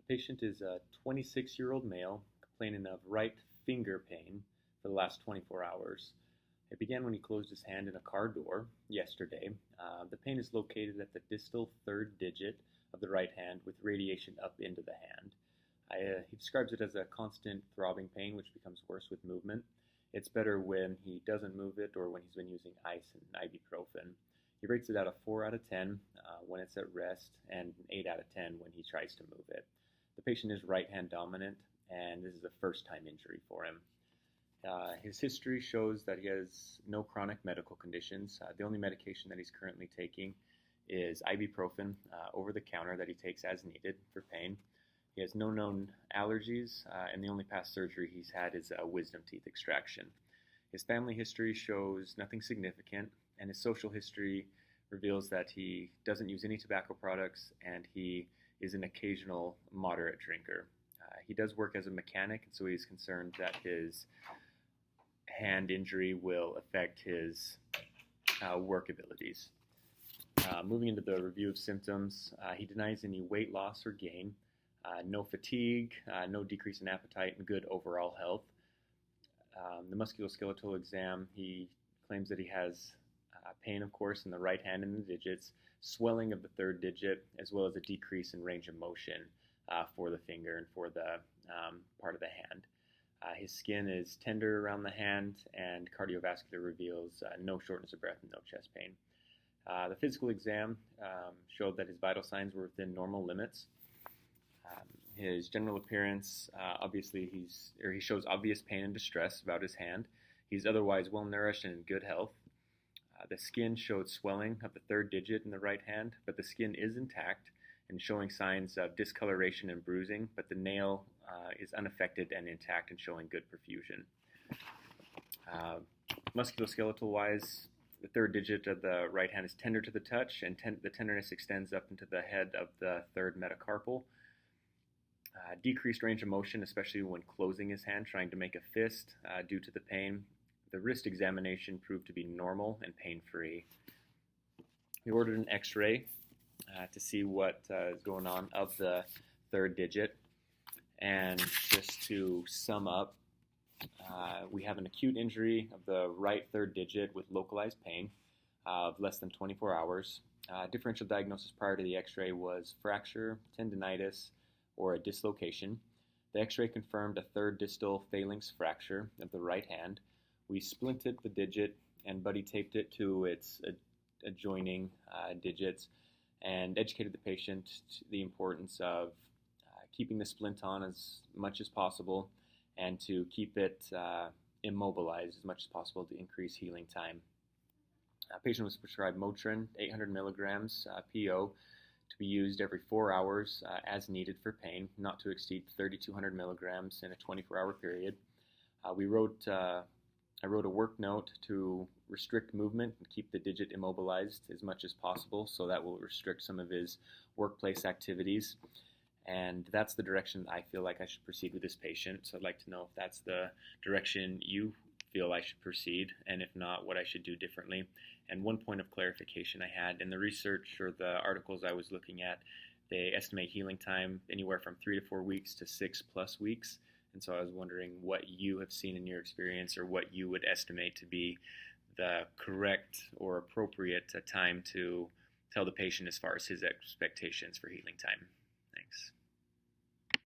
Patient is a 26-year-old male complaining of right finger pain for the last 24 hours. It began when he closed his hand in a car door yesterday. The pain is located at the distal third digit of the right hand with radiation up into the hand. He describes it as a constant throbbing pain which becomes worse with movement. It's better when he doesn't move it or when he's been using ice and ibuprofen. He rates it at a 4 out of 10 when it's at rest and an 8 out of 10 when he tries to move it. The patient is right hand dominant, and this is a first-time injury for him. His history shows that he has no chronic medical conditions. The only medication that he's currently taking is ibuprofen over the counter that he takes as needed for pain. He has no known allergies, and the only past surgery he's had is a wisdom teeth extraction. His family history shows nothing significant, and his social history reveals that he doesn't use any tobacco products and he is an occasional moderate drinker. He does work as a mechanic, and so he's concerned that his hand injury will affect his work abilities. Moving into the review of symptoms, he denies any weight loss or gain, no fatigue, no decrease in appetite, and good overall health. The musculoskeletal exam, he claims that he has pain, of course, in the right hand and the digits, swelling of the third digit, as well as a decrease in range of motion for the finger and for the part of the hand. His skin is tender around the hand, and cardiovascular reveals no shortness of breath and no chest pain. The physical exam showed that his vital signs were within normal limits. His general appearance, obviously, he shows obvious pain and distress about his hand. He's otherwise well nourished and in good health. The skin showed swelling of the third digit in the right hand, but the skin is intact and showing signs of discoloration and bruising, but the nail is unaffected and intact and showing good perfusion. Musculoskeletal-wise, the third digit of the right hand is tender to the touch, and the tenderness extends up into the head of the third metacarpal. Decreased range of motion, especially when closing his hand, trying to make a fist due to the pain. The wrist examination proved to be normal and pain-free. We ordered an x-ray to see what is going on of the third digit. And just to sum up, we have an acute injury of the right third digit with localized pain of less than 24 hours. Differential diagnosis prior to the x-ray was fracture, tendinitis, or a dislocation. The x-ray confirmed a third distal phalanx fracture of the right hand. We splinted the digit and buddy taped it to its adjoining digits and educated the patient the importance of keeping the splint on as much as possible and to keep it immobilized as much as possible to increase healing time. The patient was prescribed Motrin, 800 milligrams PO, to be used every 4 hours as needed for pain, not to exceed 3,200 milligrams in a 24-hour period. I wrote a work note to restrict movement and keep the digit immobilized as much as possible, so that will restrict some of his workplace activities. And that's the direction I feel like I should proceed with this patient. So I'd like to know if that's the direction you feel I should proceed, and if not, what I should do differently. And one point of clarification I had in the research or the articles I was looking at, they estimate healing time anywhere from 3 to 4 weeks to 6+ weeks. And so I was wondering what you have seen in your experience or what you would estimate to be the correct or appropriate time to tell the patient as far as his expectations for healing time.